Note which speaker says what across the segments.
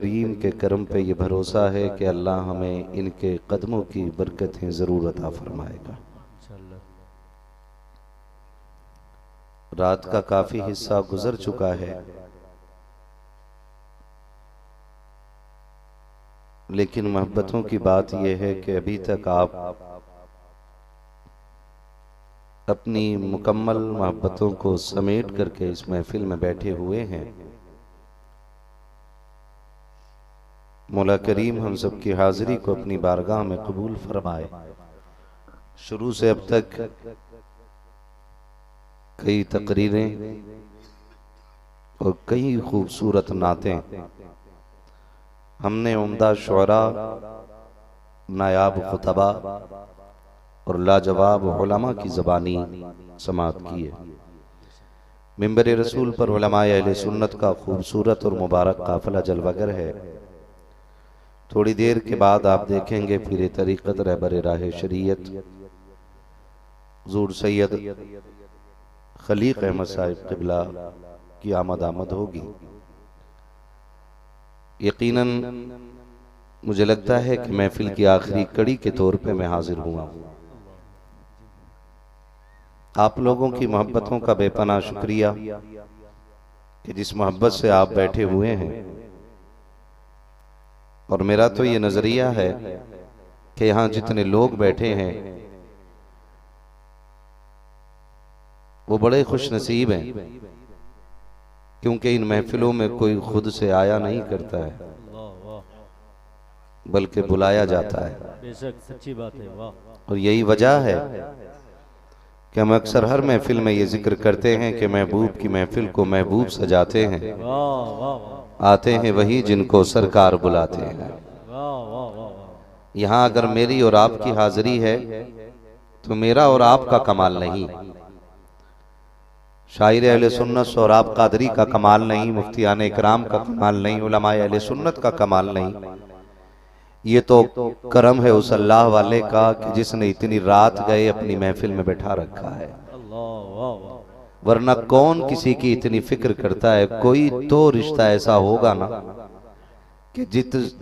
Speaker 1: करीम के करम पे ये भरोसा है कि अल्लाह हमें इनके कदमों की बरकतें ज़रूर अता फरमाएगा। रात का काफ़ी हिस्सा गुजर चुका है, लेकिन मोहब्बतों की बात यह है कि अभी तक आप अपनी मुकम्मल मोहब्बतों को समेट करके इस महफिल में बैठे हुए हैं। मौला करीम हम सब की हाजिरी को अपनी बारगाह में कबूल फरमाए। शुरू से अब तक कई तकरीरें और कई खूबसूरत नातें हमने उम्दा शुअरा, नायाब खुतबा और लाजवाब उलमा की ज़बानी समाअत की है। मिंबर रसूल पर उलमाए अहले सुन्नत का खूबसूरत और मुबारक काफिला जलवागर है। थोड़ी देर के बाद आप देखेंगे पीर तरीक़त रहबर राह शरीयत हुज़ूर सैयद खलीक अहमद साहिब क़िबला की आमद होगी। यकीनन मुझे लगता है कि महफिल की आखिरी कड़ी के तौर पे मैं हाजिर हुआ हूँ। आप लोगों की मोहब्बतों का बेपनाह शुक्रिया कि जिस मोहब्बत से आप बैठे हुए हैं। और मेरा तो ये नजरिया है कि यहाँ जितने लोग बैठे हैं वो बड़े खुश नसीब हैं, क्योंकि इन महफिलों में कोई खुद से आया नहीं करता है, बल्कि बुलाया जाता है।
Speaker 2: बेशक सच्ची बात है। वाह।
Speaker 1: और यही वजह है कि हम अक्सर हर महफिल में ये जिक्र करते हैं कि महबूब की महफिल को महबूब सजाते हैं।
Speaker 2: वाह वाह वाह।
Speaker 1: आते हैं वही जिनको सरकार बुलाते हैं।
Speaker 2: वाह वाह वाह।
Speaker 1: यहाँ अगर मेरी और आपकी हाजिरी है तो मेरा और आपका कमाल नहीं, शायर अहले सुन्नत और आप कादरी का कमाल नहीं, मुफ्तियान इकराम का कमाल नहीं, उलमाए अहले सुन्नत का कमाल नहीं। ये तो करम है उस अल्लाह वाले का कि जिसने इतनी रात गए अपनी महफिल में बैठा रखा है। वरना कौन किसी की इतनी फिक्र करता है। कोई तो रिश्ता ऐसा होगा ना कि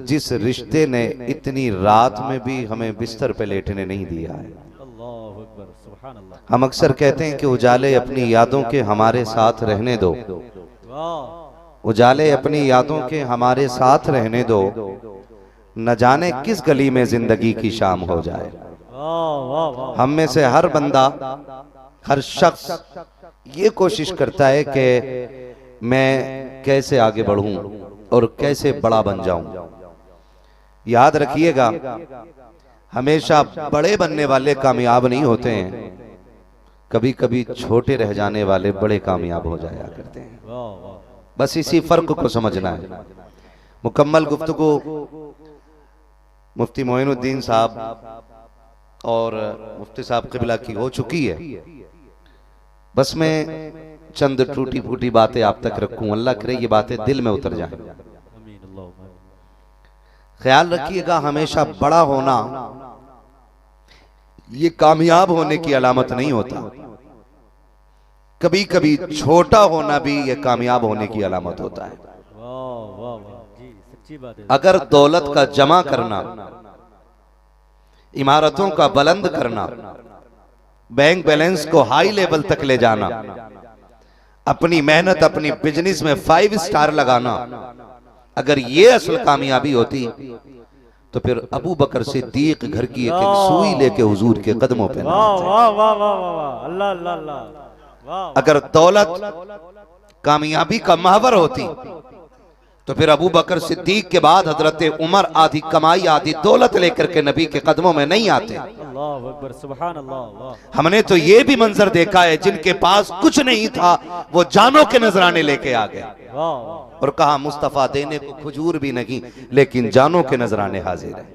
Speaker 1: जिस रिश्ते ने इतनी रात में भी हमें बिस्तर पे लेटने नहीं दिया है। हम अक्सर कहते हैं कि उजाले अपनी यादों के हमारे साथ रहने दो, उजाले अपनी यादों के हमारे साथ रहने दो, न जाने किस गली में जिंदगी की शाम हो जाए। हम में से हर बंदा, हर शख्स ये कोशिश करता है कि मैं कैसे आगे बढ़ूं और कैसे बड़ा बन जाऊं। याद रखिएगा, हमेशा बड़े बनने वाले कामयाब नहीं होते हैं, कभी कभी छोटे रह जाने वाले बड़े कामयाब हो जाया करते हैं। बस इसी फर्क को समझना है। मुकम्मल गुफ्तगू मुफ्ती मोइनुद्दीन साहब और मुफ्ती साहब क़िबला की हो चुकी है। बस मैं चंद टूटी फूटी बातें आप तक रखूं। अल्लाह करे ये बातें दिल में उतर जाएं। ख्याल रखिएगा, हमेशा बड़ा होना ये कामयाब होने की अलामत नहीं होता। कभी कभी छोटा होना भी ये कामयाब होने की अलामत होता है। अगर दौलत का जमा करना, इमारतों का बुलंद करना, बैंक बैलेंस को हाई लेवल तक ले जाना, अपनी मेहनत अपनी बिजनेस में 5 स्टार लगाना, अगर ये असल कामयाबी होती तो फिर अबू बकर सिद्दीक घर की एक सुई लेके हुजूर के कदमों पे अगर दौलत कामयाबी का महवर होती तो फिर अबू बकर सिद्दीक के बाद हजरत उमर आधी कमाई आधी दौलत लेकर के नबी के कदमों में नहीं आते।
Speaker 2: अल्लाह अकबर, सुभान अल्लाह।
Speaker 1: हमने तो ये भी मंजर देखा है, जिनके पास कुछ नहीं था वो जानों के नजराने लेके आ गए और कहा मुस्तफा देने को खजूर भी नहीं लेकिन जानों के नजराने हाजिर है।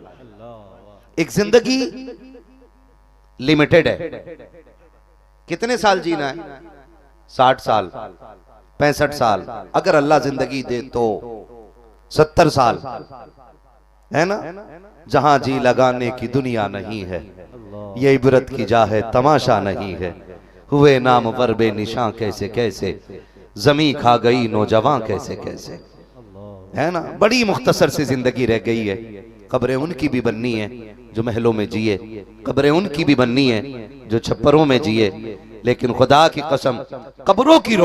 Speaker 1: एक जिंदगी लिमिटेड है। कितने साल जीना है? 60 साल, 65 साल, अगर अल्लाह जिंदगी दे तो 70 साल, है ना। जहां जी लगाने की दुनिया नहीं है, ये इबरत की जा है तमाशा नहीं है। हुए नाम वर बेनिशां कैसे कैसे, जमी खा गई नौजवान कैसे कैसे। है ना, बड़ी मुख्तसर सी जिंदगी रह गई है। कब्रें उनकी भी बननी है जो महलों में जिए, कब्रें उनकी भी बननी है जो छप्परों में जिए। लेकिन खुदा की कसम, कब्रों की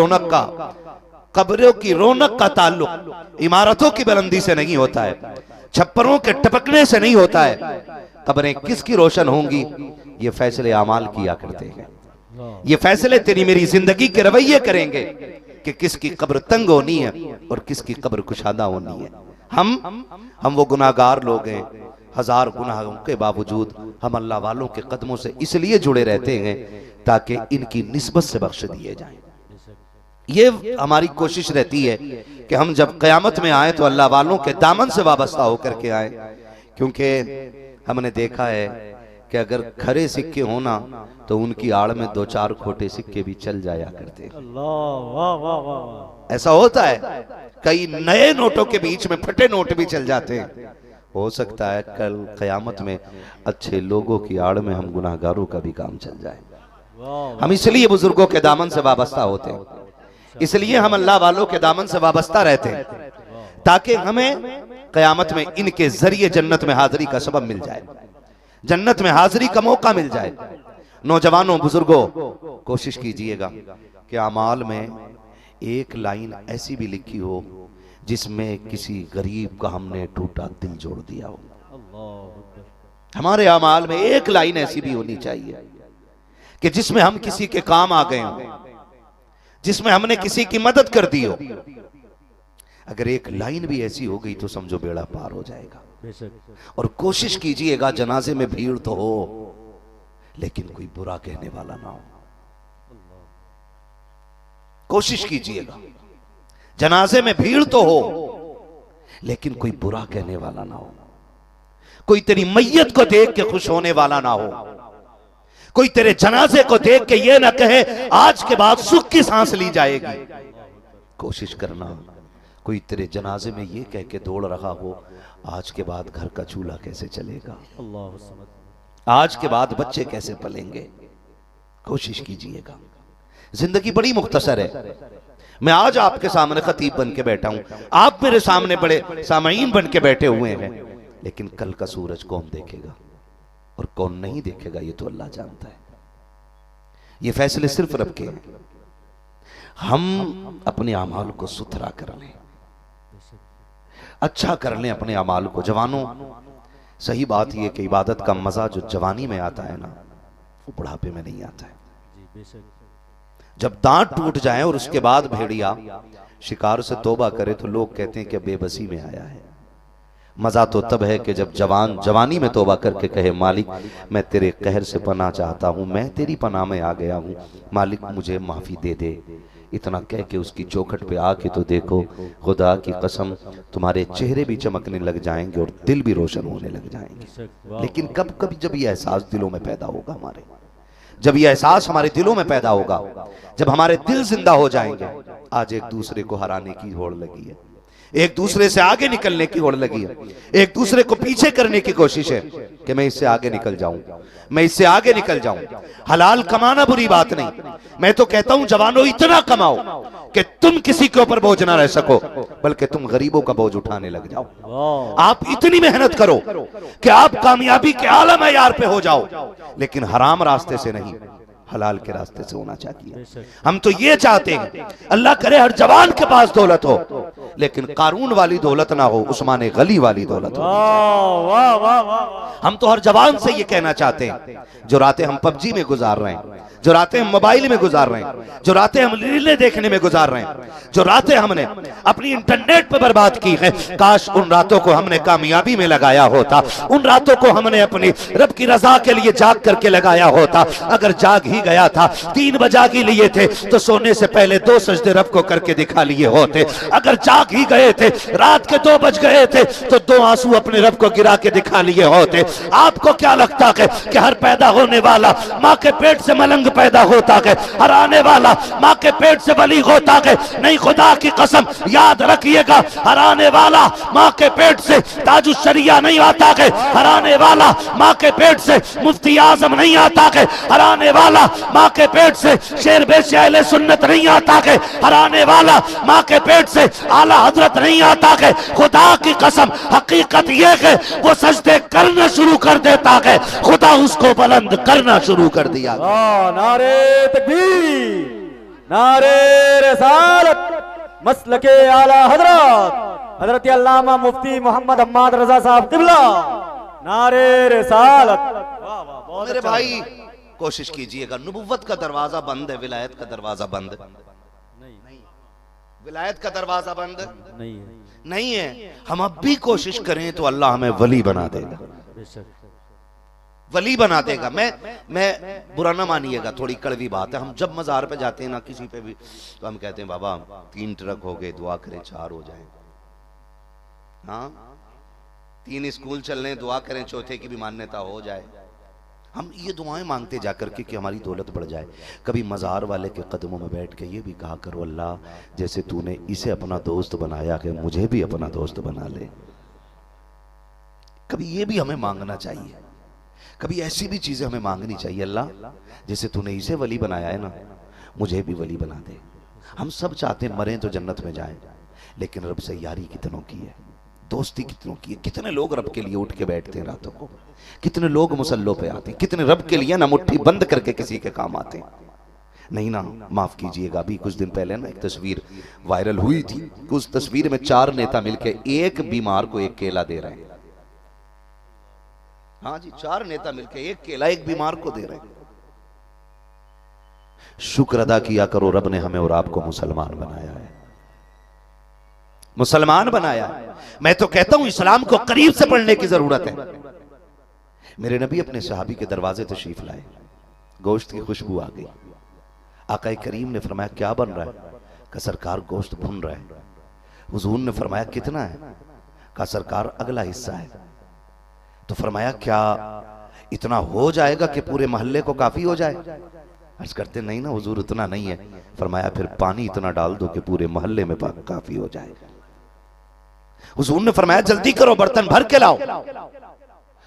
Speaker 1: रौनक का ताल्लुक इमारतों की बुलंदी से नहीं होता है, छप्परों के टपकने से नहीं होता है। कब्रें किसकी रोशन होंगी, ये फैसले अमाल किया करते हैं। ये फैसले तेरी मेरी जिंदगी के रवैये करेंगे कि किसकी कब्र तंग होनी है और किसकी कब्र कुशादा होनी है। हम वो गुनाहगार लोग हैं, हजार गुनाहों के बावजूद हम अल्लाह वालों के कदमों से इसलिए जुड़े रहते हैं ताकि इनकी निस्बत से बख्श दिए जाएं। ये हमारी कोशिश रहती है कि हम जब क़यामत में आए तो अल्लाह वालों के दामन से वाबस्ता होकर के आए, क्योंकि हमने देखा है कि अगर खरे सिक्के होना तो उनकी आड़ में दो चार खोटे सिक्के भी चल जाया करते हैं। ऐसा होता है, कई नए नोटों के बीच में फटे नोट भी चल जाते हैं। हो सकता है कल क़यामत में अच्छे लोगों की आड़ में हम गुनाहगारों का भी काम चल जाए। हम इसलिए बुजुर्गों के दामन से वाबस्ता होते हैं, इसलिए हम अल्लाह वालों के दामन से वाबस्ता रहते हैं ताकि हमें क़यामत में इनके जरिए जन्नत में हाजिरी का सबब मिल जाए, जन्नत में हाजिरी का मौका मिल जाए। नौजवानों, बुजुर्गों, कोशिश कीजिएगा कि अमाल में एक लाइन ऐसी भी लिखी हो जिसमें किसी गरीब का हमने टूटा दिल जोड़ दिया हो। हमारे अमाल में एक लाइन ऐसी भी होनी चाहिए कि जिसमें हम किसी के काम आ गए हों, जिसमें हमने किसी की मदद कर दी हो। अगर एक लाइन भी ऐसी हो गई तो समझो बेड़ा पार हो जाएगा। और कोशिश कीजिएगा जनाजे में भीड़ तो हो लेकिन कोई बुरा कहने वाला ना हो। कोशिश कीजिएगा जनाजे में भीड़ तो हो लेकिन कोई बुरा कहने वाला ना हो, कोई तेरी मैयत को देख के खुश होने वाला ना हो, कोई तेरे जनाजे को देख के ये ना कहे आज के बाद सुख की सांस ली जाएगी। कोशिश करना कोई तेरे जनाजे में ये कह के दौड़ रहा हो आज के बाद घर का चूल्हा कैसे चलेगा, आज के बाद बच्चे कैसे पलेंगे। कोशिश कीजिएगा, जिंदगी बड़ी मुख्तसर है। मैं आज आपके सामने खतीब बन के बैठा हूं, आप मेरे सामने बड़े सामाईन बन के बैठे हुए हैं, लेकिन कल का सूरज कौन देखेगा और कौन नहीं देखेगा ये तो अल्लाह जानता है। ये फैसले सिर्फ रब के हैं। हम अपने अमाल को सुथरा कर लें, अच्छा कर लें अपने अमाल को। जवानों, सही बात यह कि इबादत का मजा जो जवानी में आता है ना, वो बुढ़ापे में नहीं आता है। जब दांत टूट जाए और उसके बाद भेड़िया शिकार से तौबा करे तो लोग कहते हैं कि बेबसी में आया है। मजा तो तब है कि जब जवान जवानी में तौबा करके कहे मालिक मैं तेरे कहर से पनाह चाहता हूं, मैं तेरी पनाह में आ गया हूं, मालिक मुझे माफी दे दे। इतना कह के उसकी चौखट पे आके तो देखो, खुदा की कसम तुम्हारे चेहरे भी चमकने लग जाएंगे और दिल भी रोशन होने लग जाएंगे। लेकिन कब कभी जब ये एहसास दिलों में पैदा होगा, हमारे जब ये एहसास हमारे दिलों में पैदा होगा, जब हमारे दिल जिंदा हो जाएंगे। आज एक दूसरे को हराने की होड़ लगी है, एक दूसरे से आगे निकलने की होड़ लगी है, एक दूसरे को पीछे करने की कोशिश है कि मैं इससे आगे निकल जाऊं, मैं इससे आगे निकल जाऊं। हलाल कमाना बुरी बात नहीं, मैं तो कहता हूं जवानों इतना कमाओ कि तुम किसी के ऊपर बोझ ना रह सको, बल्कि तुम गरीबों का बोझ उठाने लग जाओ। आप इतनी मेहनत करो कि आप कामयाबी के आला मयार पे हो जाओ, लेकिन हराम रास्ते से नहीं, हलाल के रास्ते से होना चाहिए। हम तो ये चाहते हैं अल्लाह करे हर जवान के पास दौलत हो, लेकिन कारून वाली दौलत ना हो, उस्मान गली वाली दौलत हो। हम तो हर जवान से ये कहना चाहते हैं, जो रातें हम पबजी में गुजार रहे हैं, जो रातें हम मोबाइल में गुजार रहे हैं, जो रातें हम रीलें देखने में गुजार रहे हैं, जो रातें हमने अपनी इंटरनेट पर बर्बाद की है, काश उन रातों को हमने कामयाबी में लगाया होता, उन रातों को हमने अपनी रब की रजा के लिए जाग करके लगाया होता। अगर जाग ही गया था, 3 बजा के लिए थे तो सोने से पहले 2 सजदे रब को करके दिखा लिए होते। अगर जाग ही गए थे, रात के 2 बज गए थे तो 2 आंसू अपने रब को गिरा के दिखा लिए होते। आपको क्या लगता है कि हर पैदा होने वाला माँ के पेट से मलंग पैदा होता है, हर आने वाला माँ के पेट से बली होता है? नहीं, खुदा की कसम याद रखिएगा, हर आने वाला माँ के पेट से ताजुल शरिया नहीं आता है, हर आने वाला माँ के पेट से मुफ्ती आजम नहीं आता है, हर आने वाला माँ के पेट से शेर बेशे अहले सुन्नत नहीं आता के हराने वाला माँ के पेट से आला हजरत नहीं आता के खुदा की कसम हकीकत ये है वो सजदे करना शुरू कर देता है खुदा उसको बुलंद करना शुरू कर दिया।
Speaker 2: नारे तकबीर, नारे रिसालत, मसलके आला हजरत हजरत अल्लामा मुफ्ती मोहम्मद अम्माद रजा साहब किबला, नारे रिसालत। वाह वाह, बहुत
Speaker 1: मेरे
Speaker 2: अच्छा।
Speaker 1: भाई कोशिश कीजिएगा, नबुव्वत का दरवाजा बंद है, विलायत का दरवाजा बंद
Speaker 2: नहीं
Speaker 1: विलायत का दरवाजा बंद
Speaker 2: नहीं है,
Speaker 1: नहीं है। हम अब भी कोशिश करें तो अल्लाह हमें वली बना देगा,
Speaker 2: बेशक।
Speaker 1: वली बना देगा। मैं बुरा ना मानिएगा, थोड़ी कड़वी बात है। हम जब मजार पे जाते हैं ना किसी पे भी, तो हम कहते हैं बाबा 3 ट्रक हो गए, दुआ करें 4 हो जाए। हाँ, 3 स्कूल चल रहे हैं, दुआ करें चौथे की भी मान्यता हो जाए। हम ये दुआएं मांगते जाकर के कि हमारी दौलत बढ़ जाए। कभी मजार वाले के कदमों में बैठ के ये भी कहा करो, अल्लाह जैसे तूने इसे अपना दोस्त बनाया कि मुझे भी अपना दोस्त बना ले। कभी ये भी हमें मांगना चाहिए, कभी ऐसी भी चीजें हमें मांगनी चाहिए, अल्लाह जैसे तूने इसे वली बनाया है ना, मुझे भी वली बना दे। हम सब चाहते हैं मरें तो जन्नत में जाएं, लेकिन रब से यारी कितनों की है, दोस्ती कितनों की है। कितने लोग रब के लिए उठ के बैठते हैं रातों को, कितने लोग मुसल्लों पे आते हैं, कितने रब के लिए ना मुट्ठी बंद करके किसी के काम आते हैं। नहीं ना, माफ कीजिएगा, अभी कुछ दिन पहले ना एक तस्वीर वायरल हुई थी। उस तस्वीर में 4 नेता मिलकर एक बीमार को 1 केला दे रहे हैं। हाँ जी, 4 नेता मिलकर 1 केला एक बीमार को दे रहे हैं। शुक्र अदा किया करो, रब ने हमें और आपको मुसलमान बनाया है, मुसलमान बनाया है। मैं तो कहता हूं इस्लाम को करीब से पढ़ने की जरूरत है। मेरे नबी अपने सहाबी के दरवाजे तशरीफ लाए, गोश्त की खुशबू आ गई। आका करीम ने फरमाया क्या बन रहा है? कहा सरकार गोश्त भुन रहा है। हुजूर ने फरमाया कितना है? कहा सरकार अगला हिस्सा है। तो फरमाया क्या इतना हो जाएगा कि पूरे मोहल्ले को काफी हो जाए? अर्ज करते नहीं ना हुजूर, उतना नहीं है। फरमाया फिर पानी इतना डाल दो कि पूरे मोहल्ले में काफी हो जाए। हुजूर ने फरमाया जल्दी करो, बर्तन भर के लाओ।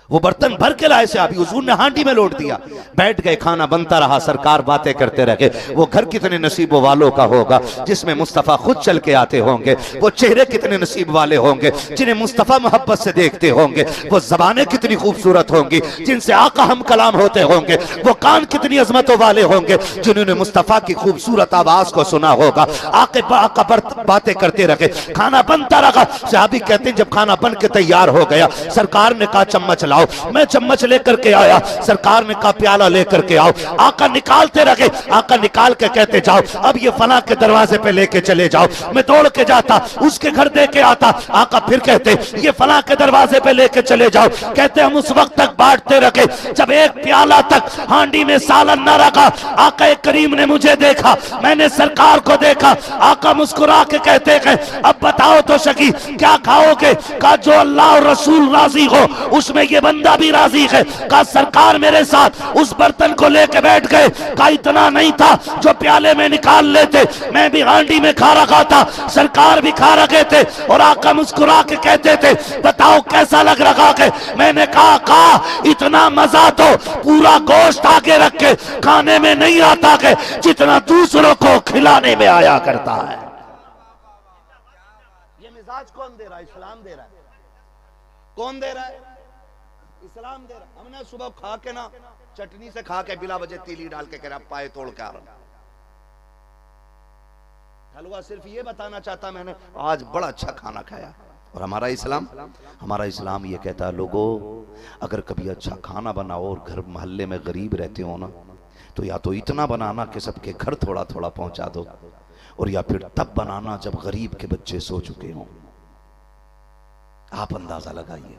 Speaker 1: वो बर्तन भर के लाए से अभी हुजूर ने हांडी में लौट दिया। बैठ गए, खाना बनता रहा, सरकार बातें करते रहे। वो घर कितने नसीबों वालों का होगा जिसमें मुस्तफा खुद चल के आते होंगे। वो चेहरे कितने नसीब वाले होंगे जिन्हें मुस्तफा मोहब्बत से देखते होंगे। वो जबानें कितनी खूबसूरत होंगी जिनसे आका हम कलाम होते होंगे। वो कान कितनी अजमतों वाले होंगे जिन्होंने मुस्तफा की खूबसूरत आवाज को सुना होगा। आका बातें करते रहे, खाना बनता रहा। सहाबी कहते हैं जब खाना बन के तैयार हो गया, सरकार ने कहा चम्मच लाओ। मैं चम्मच लेकर के आया, सरकार ने कहा प्याला लेकर के आओ। आका निकालते रहे, आका निकाल के कहते जाओ अब ये फला के दरवाजे पे लेके चले जाओ। मैं दौड़ के जाता, उसके घर दे के आता। आका फिर कहते ये फला के दरवाजे पे लेके चले जाओ। कहते हम उस वक्त तक बांटते रखे जब एक प्याला तक हांडी में सालन न रखा। आका करीम ने मुझे देखा, मैंने सरकार को देखा। आका मुस्कुरा के कहते हैं अब बताओ तो सकी क्या खाओगे? कहा जो अल्लाह और रसूल राजी हो उसमें ये बंदा भी राजी है। कहा सरकार मेरे साथ उस बर्तन को लेके बैठ गए। कहा इतना नहीं था जो प्याले में निकाल लेते, मैं भी हांडी में खा रखा था, सरकार भी खा रखे थे। और आका मुस्कुरा के कहते थे बताओ कैसा लग रहा है? मैंने कहा इतना मजा तो पूरा गोश्त आगे रख के खाने में नहीं आता है जितना दूसरों को खिलाने में आया करता है। ये मिजाज कौन दे रहा है? इस्लाम दे रहा है। कौन दे रहा है? इस्लाम दे रहा है। हमने सुबह खा के ना चटनी से खा के बिला वजह तीली डाल के कह रहा पाए तोड़ के आ रहा। हलवा सिर्फ ये बताना चाहता मैंने आज बड़ा अच्छा खाना खाया। और हमारा इस्लाम ये कहता है लोगों अगर कभी अच्छा खाना बनाओ और घर मोहल्ले में गरीब रहते हो ना, तो या तो इतना बनाना कि सबके घर थोड़ा थोड़ा पहुंचा दो, और या फिर तब बनाना जब गरीब के बच्चे सो चुके हों। आप अंदाजा लगाइए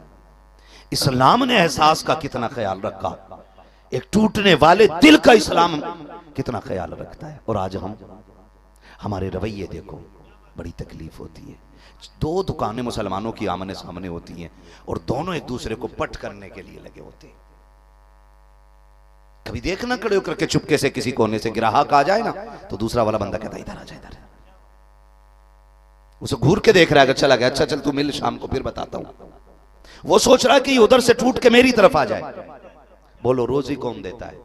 Speaker 1: इस्लाम ने एहसास का कितना ख्याल रखा, एक टूटने वाले दिल का इस्लाम कितना ख्याल रखता है। और आज हमारे रवैये देखो, बड़ी तकलीफ होती है। 2 दुकानें मुसलमानों की आमने सामने होती हैं और दोनों एक दूसरे को पट करने के लिए लगे होते हैं। कभी देखना खड़े होकर के चुपके से किसी कोने से ग्राहक आ जाए ना, तो दूसरा वाला बंदा कहता इधर आ जा, इधर। उसे घूर के देख रहा है, अच्छा लगा, अच्छा चल तू मिल, शाम को फिर बताता हूं। वो सोच रहा है कि उधर से टूट के मेरी तरफ आ जाए। बोलो रोजी कौन देता है?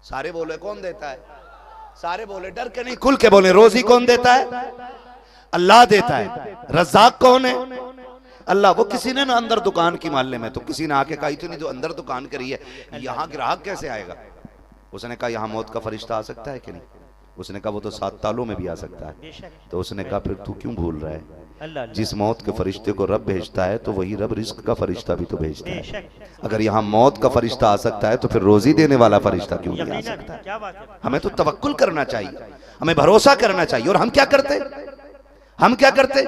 Speaker 1: सारे बोले कौन देता है? सारे बोले डर के नहीं, खुल के बोले रोजी कौन देता है? अल्लाह देता है। रज़्ज़ाक कौन है? अल्लाह। वो किसी ने ना अंदर दुकान की मोहल्ले में तो किसी ने आके कहा इतनी तो अंदर दुकान करी है, यहाँ ग्राहक कैसे आएगा? उसने कहा यहाँ मौत का फरिश्ता आ सकता है कि नहीं? उसने कहा वो तो 7 तालों में भी आ सकता है। तो उसने कहा फिर तू क्यों भूल रहा है? जिस मौत के फरिश्ते को रब भेजता है तो वही रब रिस्क का फरिश्ता भी तो भेजता है। अगर यहाँ मौत का फरिश्ता आ सकता है तो फिर रोजी देने वाला फरिश्ता क्यों नहीं आ सकता है? हमें तो तवक्कुल करना चाहिए, हमें भरोसा करना चाहिए। और हम क्या करते? हम क्या करते?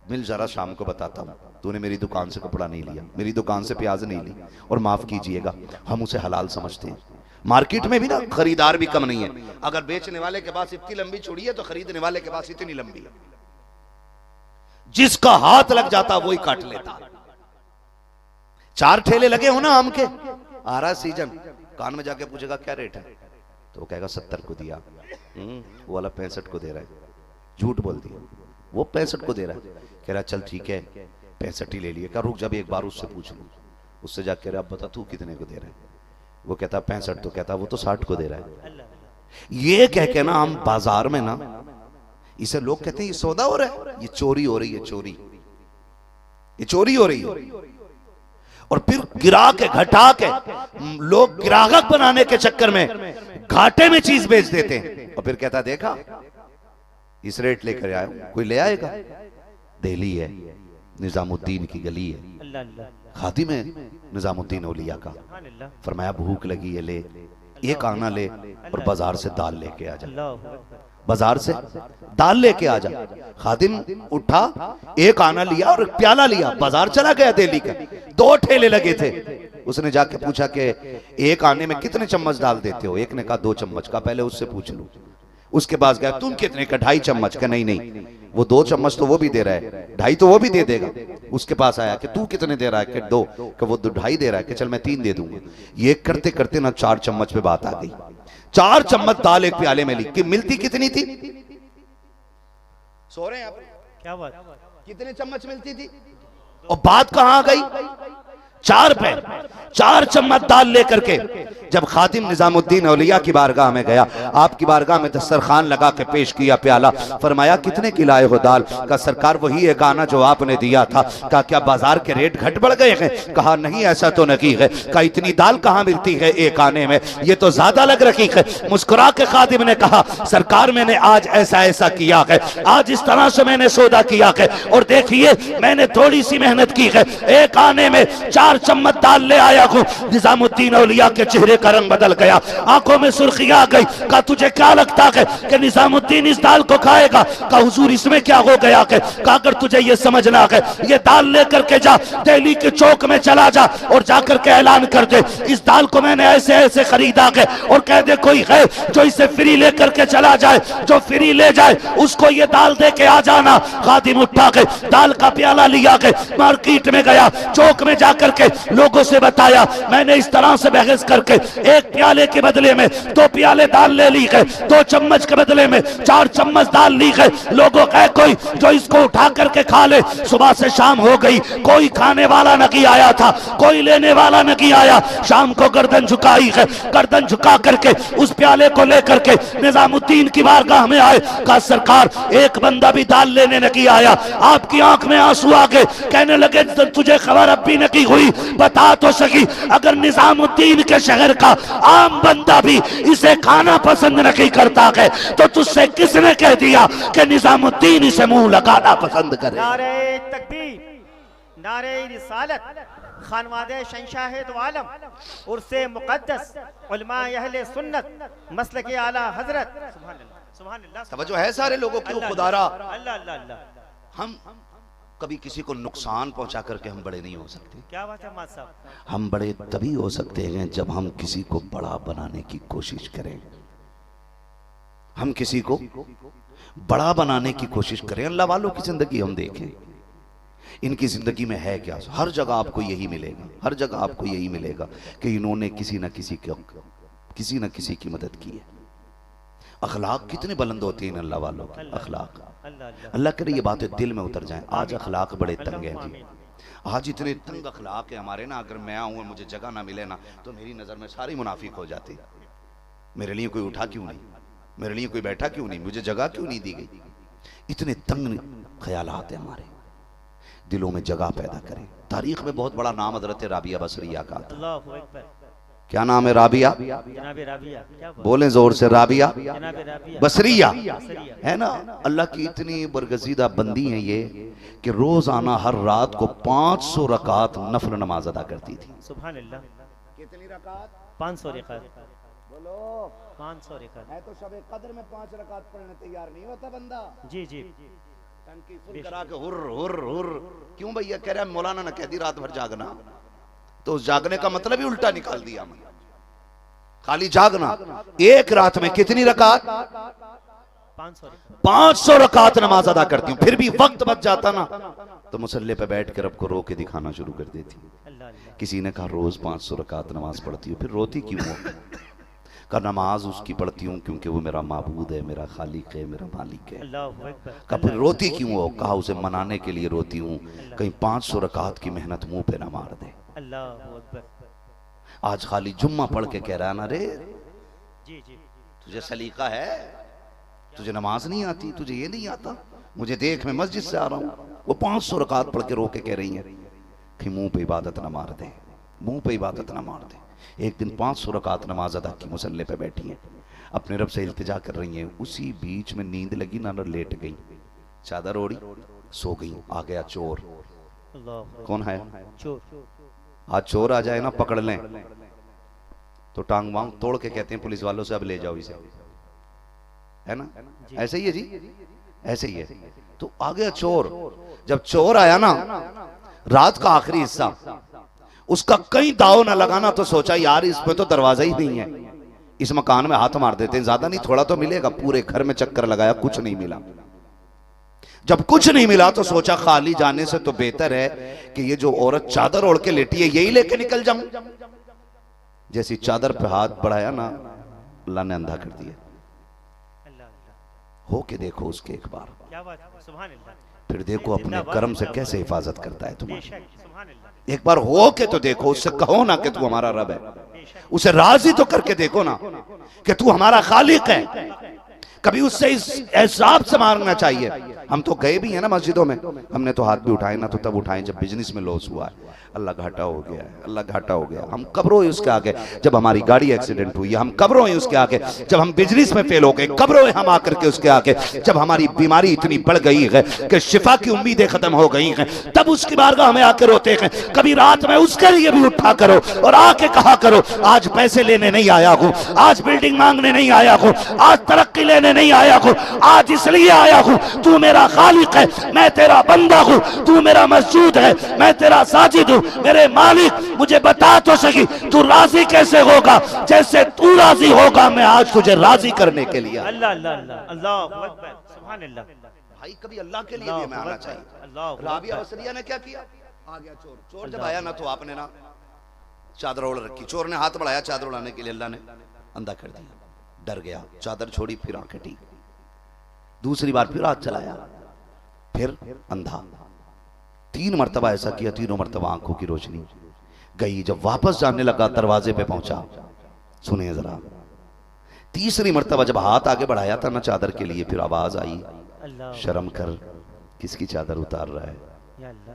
Speaker 1: मिल जरा शाम को बताता हूँ, तूने मेरी दुकान से कपड़ा नहीं लिया, मेरी दुकान से प्याज नहीं ली, और माफ कीजिएगा हम उसे हलाल समझते हैं। मार्केट में भी ना खरीदार भी कम नहीं है। अगर बेचने वाले के पास इतनी लंबी चूड़ी है तो खरीदने वाले के पास इतनी लंबी है। जिसका हाथ लग जाता वही काट लेता। 4 ठेले लगे हो ना आम के, आ रहा सीजन, कान में जाके पूछेगा क्या रेट है, तो वो कहेगा 70 को दिया, वो वाला 65 को दे रहा है। झूठ बोल दिया, वो 65 को दे रहा है। कह रहा चल ठीक है 65 ही ले लिए। क्या रुक जब एक बार उससे पूछ लूं। उससे जाके कह रहा अब बता तू कितने को दे रहा है? वो कहता 65। तो कहता वो तो 60 को दे रहा है। ये कह के ना हम बाजार में ना, इसे लोग कहते हैं ये सौदा हो रहा है, ये चोरी हो रही है, चोरी, ये चोरी हो रही है। और फिर गिरा के घटा के लोग ग्राहक बनाने के चक्कर में घाटे में चीज बेच देते हैं। और फिर कहता देखा इस रेट लेकर आया, कोई ले आएगा? दिल्ली है, निजामुद्दीन की गली है, खादिम है निजामुद्दीन औलिया का। फरमाया भूख लगी है, ले एक आना ले और बाजार से दाल लेके आ जा। बाजार से दाल लेके आ जा। खादिम उठा, एक आना लिया और एक प्याला लिया, बाजार चला गया दिल्ली का। 2 ठेले लगे थे। उसने जाके पूछा कि एक आने में कितने चम्मच डाल देते हो? एक ने कहा 2 चम्मच का, पहले उससे पूछ लूं। उसके पास गया, तुम कितने का? 2.5 चम्मच का। नहीं, वो 2 चम्मच तो वो भी दे रहा है, 2.5 तो वो भी दे देगा। उसके पास आया कि तू कितने दे रहा है? कि 2। कि वो 2.5 दे रहा है, कि चल मैं 3 दे दूंगा। ये करते करते ना 4 चम्मच पे बात आ गई। 4 चम्मच दाल एक प्याले में ली। कि मिलती कितनी थी? सो रहे हैं आप?
Speaker 2: क्या बात?
Speaker 1: कितने चम्मच मिलती थी? और बात कहां आ गई? 4 पे 4 चम्मच दाल लेकर के जब खादिम निजामुद्दीन औलिया की बारगाह में गया, आपकी बारगाह में दस्तरखान लगा के पेश किया प्याला। फरमाया कितने की लाए हो दाल? का सरकार वही एक आना जो आपने दिया था। कहा क्या बाजार के रेट घट बढ़ गए हैं? कहा नहीं ऐसा तो नहीं है। कहा इतनी दाल कहां मिलती है एक आने में, ये तो ज्यादा लग रही है। मुस्कुरा के खादिम ने कहा सरकार मैंने आज ऐसा ऐसा किया है, आज इस तरह से मैंने सौदा किया है, और देखिए मैंने थोड़ी सी मेहनत की है, एक आने में 4 चम्मच दाल ले आया हूं। निजामुद्दीन औलिया के चेहरे का रंग बदल गया, आंखों में सुर्खी आ गई। कहा तुझे क्या लगता है कि निजामुद्दीन इस दाल को खाएगा? कहा हुजूर इसमें क्या हो गया? कहा अगर तुझे ये समझना है, ये दाल लेकर के जा, दिल्ली के चौक में चला जा और जाकर के ऐलान कर दे इस दाल को मैंने ऐसे ऐसे खरीदा है, और कह दे कोई है जो इसे फ्री लेकर के चला जाए, जो फ्री ले जाए उसको ये दाल दे के आ जाना। खादिम उठा के दाल का प्याला लिया के मार्केट में गया, चौक में जाकर के लोगों से बताया मैंने इस तरह से बहस करके एक प्याले के बदले में 2 प्याले दाल ले ली है, 2 चम्मच के बदले में 4 चम्मच दाल ली है। लोगों कहे कोई जो इसको उठा करके खा ले। सुबह से शाम हो गई, कोई खाने वाला नहीं आया था, कोई लेने वाला नहीं आया। शाम को गर्दन झुकाई है, गर्दन झुका करके उस प्याले को लेकर के निजामुद्दीन की बारगाह में आए। कहा सरकार एक बंदा भी दाल लेने नहीं आया। आपकी आंख में आंसू आ गए, कहने लगे तुझे खबर अब भी नहीं हुई, बता तो सकी अगर निजामुद्दीन के शहर का आम बंदा भी इसे खाना पसंद नहीं करता है तो तुझसे किसने कह दिया कि निजामुद्दीन इसे मुंह लगाना पसंद करे?
Speaker 3: नारे तकबीर, नारे रिसालत, खानवादे शहंशाह दो आलम, उर्से मुक़द्दस, उलमा अहले सुन्नत, मसलके आला हजरत। सुभान अल्लाह, सुभान अल्लाह।
Speaker 1: तवज्जो है सारे लोगों की? खुदारा
Speaker 3: अल्लाह अल्लाह अल्लाह।
Speaker 1: हम कभी किसी को नुकसान पहुंचा करके हम बड़े नहीं हो सकते।
Speaker 3: क्या बात है मां साहब?
Speaker 1: हम बड़े तभी हो सकते हैं जब हम किसी को बड़ा बनाने की कोशिश करें। हम किसी को बड़ा बनाने की कोशिश करें। अल्लाह वालों की जिंदगी हम देखें, इनकी जिंदगी में है क्या? हर जगह आपको यही मिलेगा, हर जगह आपको यही मिलेगा कि इन्होंने किसी न किसी की मदद की है। अखलाक कितने बुलंद होते हैं अल्लाह वालों के। अखलाक अल्लाह करे ये बातें दिल में उतर जाएं। आज अखलाक बड़े तंग हैं जी, आज इतने तंग अखलाक है हमारे ना। अगर मैं आऊँ मुझे जगह ना मिले ना तो मेरी नज़र में सारी मुनाफिक हो जाती। मेरे लिए कोई उठा क्यों नहीं, मेरे लिए कोई बैठा क्यों नहीं, मुझे जगह क्यों नहीं दी गई। इतने तंग ख्यालात हैं हमारे दिलों में, जगह पैदा करें। तारीख में बहुत बड़ा नाम हजरत राबिया बसरिया का था।
Speaker 3: अल्लाहु अकबर।
Speaker 1: क्या नाम है? राबिया।
Speaker 3: जनाब राबिया, क्या बात।
Speaker 1: बोलें जोर से, राबिया
Speaker 3: जनाब राबिया
Speaker 1: बसरिया
Speaker 3: बसरिया।
Speaker 1: है ना। अल्लाह की इतनी बरगजीदा बंदी है ये कि रोजाना हर रात को 500 रकात नफल नमाज अदा करती थी।
Speaker 3: सुभान अल्लाह।
Speaker 1: कितनी रकात?
Speaker 3: 500 रकात।
Speaker 1: बोलो।
Speaker 3: 500 रकात।
Speaker 1: मैं तो शब कद्र में 5 रकात पढ़ने तैयार नहीं होता बंदा।
Speaker 3: जी जी।
Speaker 1: टंकी फुल करा के हुर हुर हुर। क्यों भैया? कह रहा है मौलाना ने कह दी रात भर जागना, तो उस जागने का मतलब ही उल्टा निकाल दिया हमने। खाली जागना। एक रात में कितनी रकात? 500 रकात नमाज अदा करती हूँ। फिर भी वक्त बच जाता ना तो मुसल्ले पे बैठ कर रब को रो के दिखाना शुरू कर देती। किसी ने कहा रोज 500 रकात नमाज पढ़ती हूँ, फिर रोती क्यों हो? का नमाज उसकी पढ़ती हूँ क्योंकि वो मेरा माबूद है, मेरा खालिक है, मेरा मालिक है। का फिर रोती क्यों हो? कहा उसे मनाने के लिए रोती हूँ, कहीं 500 रकात की मेहनत मुंह पे ना मार दे। आज खाली जुम्मा पढ़ के कह रहा ना रे
Speaker 3: जी जी,
Speaker 1: तुझे सलीका है, तुझे नमाज नहीं आती, तुझे ये नहीं आता। मुझे देख, मैं मस्जिद से आ रहा हूँ, वो 500 रकात पढ़ के रो के कह रही है कि मुंह पे इबादत ना मार दे, मुंह पे इबादत ना मार दे। एक दिन 500 रकात नमाज अदा की, मुसल्ले पे बैठी हैं, अपने रब से इल्तिजा कर रही हैं। उसी बीच में नींद लगी ना, लेट गई, चादर ओढ़ी, सो गई। आ गया चोर। कौन है?
Speaker 3: चोर।
Speaker 1: आज चोर आ जाए ना, पकड़ लें तो टांग वांग तोड़ के कहते हैं पुलिस वालों से अब ले जाओ इसे, है ना। ऐसे ही है जी, ऐसे ही है। तो आ गया चोर। जब चोर आया ना, रात का आखिरी हिस्सा, उसका कहीं दाव ना लगाना तो सोचा यार इसमें तो दरवाजा ही नहीं है, इस मकान में हाथ मार देते हैं, ज्यादा नहीं थोड़ा तो मिलेगा। पूरे घर में चक्कर लगाया, कुछ नहीं मिला। जब कुछ नहीं मिला तो सोचा खाली जाने से तो बेहतर है कि ये जो औरत चादर ओढ़ के लेटी है यही लेके निकल जाऊं। जैसी चादर पे हाथ बढ़ाया ना, अल्लाह ने अंधा कर दिया। हो के देखो उसके एक बार,
Speaker 3: क्या बात है, सुभान अल्लाह।
Speaker 1: फिर देखो अपने कर्म से कैसे हिफाजत करता है तुम्हारी।
Speaker 3: सुभान अल्लाह।
Speaker 1: एक बार हो के तो देखो, उससे कहो ना कि तू हमारा रब है, उसे राजी तो करके देखो ना कि तू हमारा खालिक है। कभी उससे इस एहसाब से मांगना चाहिए। हम तो गए भी हैं ना मस्जिदों में, हमने तो हाथ भी उठाए ना, तो तब उठाए जब बिजनेस में लॉस हुआ है। अल्लाह घाटा हो गया है, अल्लाह घाटा हो गया। हम कब रोए उसके आगे जब हमारी गाड़ी एक्सीडेंट हुई है, हम कब रोए उसके आगे जब हम बिजनेस में फेल हो गए, कब रोए हम आकर के उसके आगे जब हमारी बीमारी इतनी बढ़ गई है कि शिफा की उम्मीदें खत्म हो गई हैं, तब उसकी बारगाह हमें आकर रोते हैं। कभी रात में उसके लिए भी उठा करो और आके कहा करो आज पैसे लेने नहीं आया हूँ, आज बिल्डिंग मांगने नहीं आया हूँ, आज तरक्की लेने नहीं आया हूँ, आज इसलिए आया हूँ तू मेरा खालिक है, मैं तेरा बंदा हूँ, तू मेरा मस्जूद है, मैं तेरा साजिद हूँ। मेरे मालिक मुझे बता तो सकी तू राजी कैसे होगा, जैसे तू राजी होगा मैं आज तुझे राजी करने के लिए।
Speaker 3: अल्लाह अल्लाह अल्लाह, अल्लाहु अकबर, सुभान अल्लाह।
Speaker 1: भाई कभी अल्लाह के लिए भी हमें आना चाहिए। राबिया बसरिया ने क्या किया? आ गया चोर। चोर जब आया ना तो आपने ना चादर ओढ़ रखी, चोर ने हाथ बढ़ाया चादर उड़ाने के लिए, अल्लाह ने अंधा कर दिया, डर गया, चादर छोड़ी, फिर आंखें टी, दूसरी बार फिर हाथ चलाया, फिर अंधा। 3 मरतबा ऐसा किया, तीनों मरतबा आंखों की रोशनी गई। जब वापस जाने लगा दरवाजे पे पहुंचा, सुनिए जरा, तीसरी मरतबा जब हाथ आगे बढ़ाया था ना चादर के लिए, फिर आवाज आई शर्म कर, किसकी चादर उतार रहा है?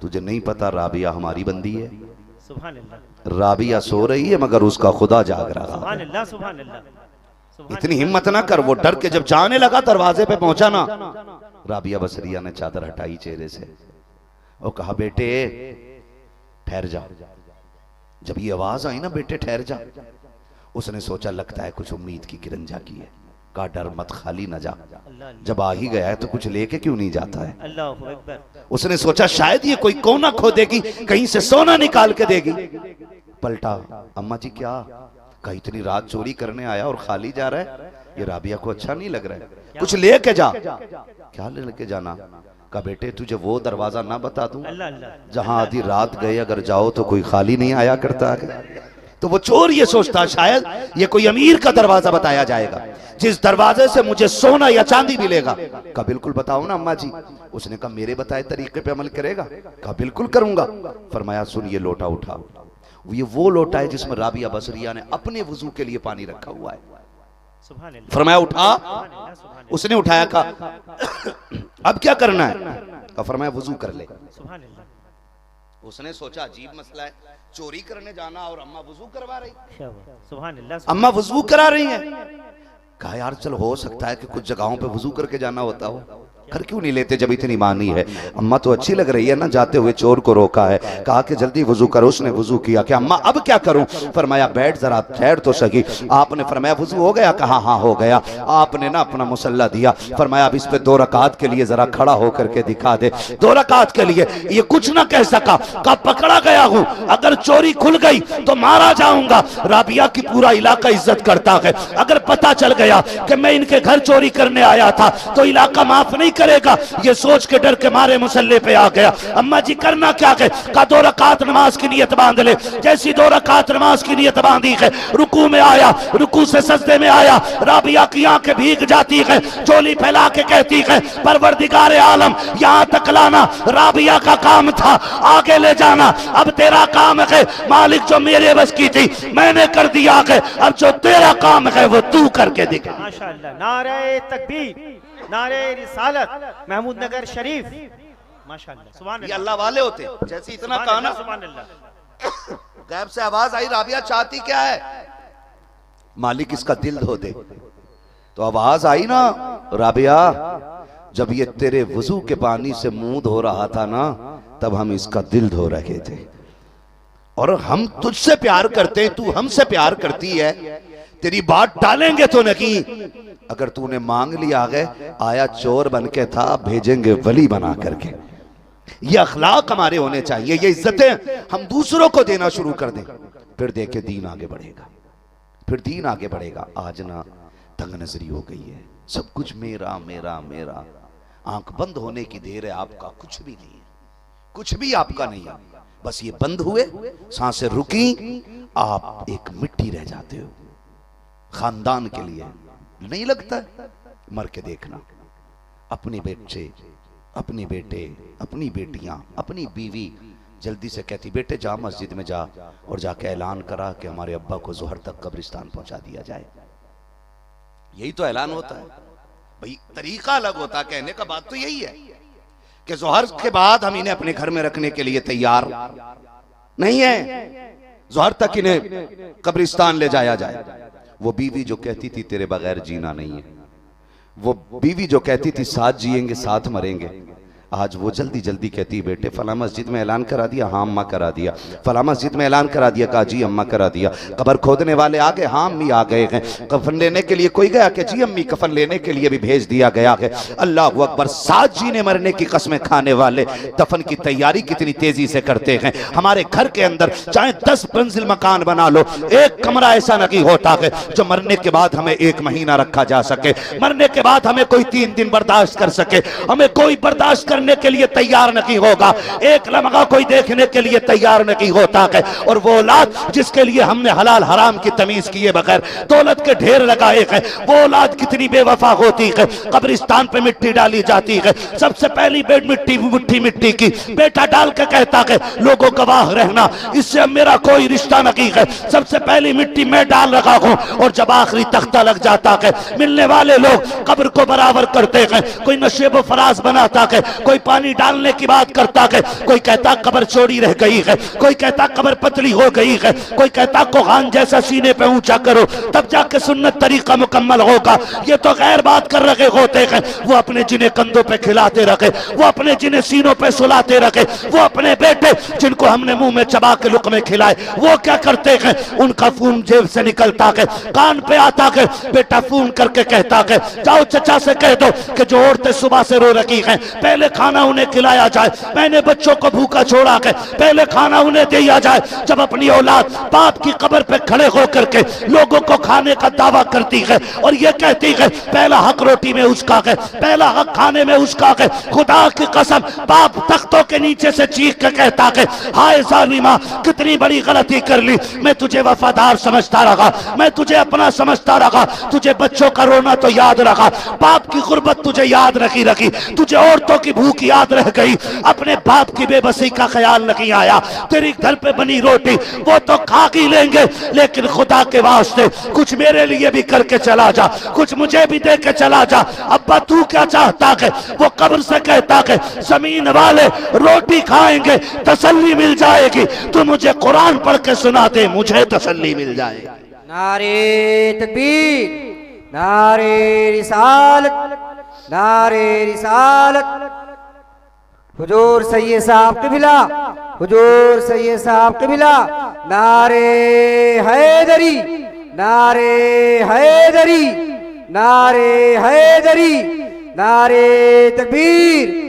Speaker 1: तुझे नहीं पता राबिया हमारी बंदी है?
Speaker 3: सुभान अल्लाह।
Speaker 1: राबिया सो रही है मगर उसका खुदा जाग रहा है।
Speaker 3: सुभान अल्लाह, सुभान अल्लाह।
Speaker 1: इतनी हिम्मत ना कर। वो डर के जब जाने लगा दरवाजे पे पहुंचा ना, राबिया बसरिया ने चादर हटाई चेहरे से और कहा बेटे ठहर जा। जब ये आवाज आई ना बेटे ठहर जा, उसने सोचा लगता है कुछ उम्मीद की किरण जागी है। कहा डर मत, खाली न जा, जब आ ही गया है तो कुछ लेके क्यों नहीं जाता है।
Speaker 3: अल्लाहु अकबर।
Speaker 1: उसने सोचा शायद ये कोई कोना खोदेगी, कहीं से सोना निकाल के देगी। पलटा, अम्मा जी क्या? कहा इतनी रात चोरी करने आया और खाली जा रहा है, ये राबिया को अच्छा नहीं लग रहा है, कुछ लेके जा। क्या लेके जाना? कहा बेटे तुझे वो दरवाजा ना बता दूं जहां आधी रात गए अगर जाओ तो कोई खाली नहीं आया करता है। तो वो चोर ये सोचता शायद ये कोई अमीर का दरवाजा बताया जाएगा जिस दरवाजे से मुझे सोना या चांदी मिलेगा। कहा बिल्कुल बताओ ना अम्मा जी। उसने कहा मेरे बताए तरीके पे अमल करेगा? कहा बिल्कुल करूंगा। फरमाया सुन ये लोटा उठा। ये वो लोटा है जिसमें राबिया बसरिया ने अपने वजू के लिए पानी रखा हुआ है।
Speaker 3: सुभान अल्लाह,
Speaker 1: फरमाया उठा,
Speaker 3: सुभान अल्लाह, सुभान अल्लाह,
Speaker 1: उसने उठाया, कहा अब क्या करना है, कहा फरमाया वुजू कर ले।
Speaker 3: सुभान अल्लाह,
Speaker 1: उसने सोचा अजीब मसला है, चोरी करने जाना और अम्मा वुजू करवा रही,
Speaker 3: क्या हुआ? सुभान अल्लाह,
Speaker 1: अम्मा वुजू करा रही हैं। कहा यार चल हो सकता है कि कुछ जगहों पे वुजू करके जाना होता हो, घर क्यों नहीं लेते जब इतनी मानी है। अम्मा तो अच्छी लग रही है ना, जाते हुए चोर को रोका है, कहा कि जल्दी वुजू करो। उसने वुजू किया कि अम्मा अब क्या करूं, फरमाया बैठ जरा ठहर तो सही। आपने फरमाया वुजू हो गया, कहा हाँ हो गया। आपने ना अपना मुसल्ला दिया, फरमाया अब इस पे 2 रकात के लिए जरा खड़ा होकर के दिखा दे। 2 रकात के लिए ये कुछ ना कह सका, कहा पकड़ा गया हूं, अगर चोरी खुल गई तो मारा जाऊंगा। राबिया की पूरा इलाका इज्जत करता है, अगर पता चल गया कि मैं इनके घर चोरी करने आया था तो इलाका माफ नहीं करेगा, ये सोच के डर के मारे मुसल्ले पे आ गया। अम्मा जी करना क्या है, का 2 रकात नमाज की नियत बांध ले। जैसी 2 रकात नमाज की नियत बांधी है, रुकू में आया, रुकू से सजदे में आया, राबिया की आंखें भीग जाती है, चोली फैला के कहती है परवरदिगार आलम यहाँ तक लाना राबिया का काम था, आगे ले जाना अब तेरा काम है। मालिक जो मेरे बस की थी मैंने कर दिया है, अब जो तेरा काम है वो तू करके दिखा।
Speaker 3: माशाअल्लाह, नारे तकबीर, नारे रिसालत, महमूद नगर शरीफ, माशाअल्लाह, सुभान
Speaker 1: ये
Speaker 3: अल्लाह,
Speaker 1: अल्लाह वाले होते, जैसे इतना
Speaker 3: सुभान
Speaker 1: कहा
Speaker 3: अल्लाह,
Speaker 1: ना,
Speaker 3: सुभान अल्लाह,
Speaker 1: गैब से आवाज आई राबिया चाहती क्या है, मालिक इसका दिल धो दे। तो आवाज आई ना, राबिया जब ये तेरे वजू के पानी से मुंह धो रहा था ना, तब हम इसका दिल धो रहे थे, और हम तुझसे प्यार करते हैं, तू हमसे प्यार करती है, तेरी बात डालेंगे तो नहीं, अगर तूने मांग लिया है, आया चोर बन के था, भेजेंगे वली बना करके। ये अखलाक हमारे होने चाहिए, ये इज्जतें हम दूसरों को देना शुरू कर दें, फिर देखे दीन आगे बढ़ेगा, फिर दीन आगे बढ़ेगा। आज ना तंग नजरी हो गई है, सब कुछ मेरा मेरा मेरा, आंख बंद होने की देर है, आपका कुछ भी नहीं है, कुछ भी आपका नहीं है, बस ये बंद हुए, सांसें रुकी, आप एक मिट्टी रह जाते हो। खानदान के लिए नहीं लगता है, मर के देखना, अपने बच्चे, अपने बेटे, अपनी बेटियां, अपनी बीवी जल्दी से कहती बेटे जा मस्जिद में जा, और जाके ऐलान करा कि हमारे अब्बा को जोहर तक कब्रिस्तान पहुंचा दिया जाए। यही तो ऐलान होता है भाई, तरीका अलग होता है, कहने का बात तो यही है कि जोहर के बाद हम इन्हें अपने घर में रखने के लिए तैयार नहीं है, जोहर तक इन्हें कब्रिस्तान ले जाया जाए। वो बीवी जो कहती थी तेरे बगैर जीना नहीं है, वो बीवी जो कहती थी साथ जिएंगे साथ मरेंगे, आज वो जल्दी जल्दी कहती बेटे फला मस्जिद में ऐलान करा दिया, हाँ अम्मा करा दिया, फला मस्जिद में ऐलान करा दिया, कहा जी अम्मा करा दिया, कब्र खोदने वाले आ गए, हाँ अम्मी आ गए हैं, कफन लेने के लिए कोई गया कि जी अम्मी कफन लेने के लिए भी भेज दिया गया है। अल्लाह अकबर, साथ जीने मरने की कसमें खाने वाले दफन की तैयारी कितनी तेजी से करते हैं। हमारे घर के अंदर चाहे 10 मंजिल मकान बना लो, एक कमरा ऐसा नहीं होता है जो मरने के बाद हमें 1 महीना रखा जा सके, मरने के बाद हमें कोई 3 दिन बर्दाश्त कर सके, हमें कोई बर्दाश्त करने के लिए तैयार नहीं होगा, एक लम्हा कोई देखने के लिए तैयार नहीं होता है। और वो औलाद जिसके लिए हमने हलाल हराम की तमीज किए बगैर दौलत के ढेर लगाए हैं, वो औलाद कितनी बेवफा होती है। कब्रिस्तान पे मिट्टी डाली जाती है, सबसे पहली बेड मिट्टी, मुट्ठी मिट्टी की बेटा डाल के कहता है लोगों गवाह रहना, इससे अब मेरा कोई रिश्ता नहीं है, सबसे पहली मिट्टी मैं डाल रहा हूं। और जब आखिरी तख्ता लग जाता है, मिलने वाले लोग कब्र को बराबर करते हैं, कोई नशेब फराज बनाता है, कोई पानी डालने की बात करता है, कोई कहता कब्र चौड़ी रह गई है, कोई कहता कब्र पतली हो गई है, कोई कहता कोहान जैसा सीने पे ऊंचा करो तब जाके सुन्नत तरीका मुकम्मल होगा। ये तो गैर बात कर रहे होते हैं, वो अपने जिन्हें कंधों पे खिलाते रखे, वो अपने जिन्हें सीनों पे सुलाते रखे, वो अपने बेटे जिनको हमने मुंह में चबा के लुकमे खिलाए, वो क्या करते हैं, उनका फोन जेब से निकलता है, कान पे आता है, बेटा फोन करके कहता है जाओ चचा से कह दो कि जो औरतें सुबह से रो रही हैं पहले खाना उन्हें खिलाया जाए, मैंने बच्चों को भूखा छोड़ा है, पहले खाना उन्हें दिया जाए। जब अपनी औलाद बाप की कब्र पे खड़े होकर के लोगों को खाने का दावा करती है और ये कहती है पहला हक रोटी में उसका है, पहला हक खाने में उसका है, खुदा की कसम बाप तख्तों के नीचे से चीख के कहता है हाय जालिमा कितनी बड़ी गलती कर ली, मैं तुझे वफादार समझता रहा, मैं तुझे अपना समझता रहा, तुझे बच्चों का रोना तो याद रखा, बाप की गुर्बत तुझे याद रखी, तुझे औरतों की
Speaker 4: भूख याद रह गई, अपने बाप की बेबसी का ख्याल नहीं आया। तेरी घर पे बनी रोटी वो तो खा ही लेंगे, लेकिन खुदा के वास्ते कुछ मेरे लिए भी करके चला जा, कुछ मुझे भी दे के चला जा। अब्बा तू क्या चाहता है? वो कब्र से कहता है जमीन वाले रोटी खाएंगे तसल्ली मिल जाएगी, तू मुझे कुरान पढ़ के सुना दे, मुझे तसल्ली मिल जाएगी।
Speaker 2: नारे तकबीर, नारे रिसालत, नारे रिसालत। हुजूर सैयद साहब क़िबला, हुजूर सैयद साहब क़िबला। नारे हैदरी, नारे हैदरी, नारे हैदरी, नारे तकबीर,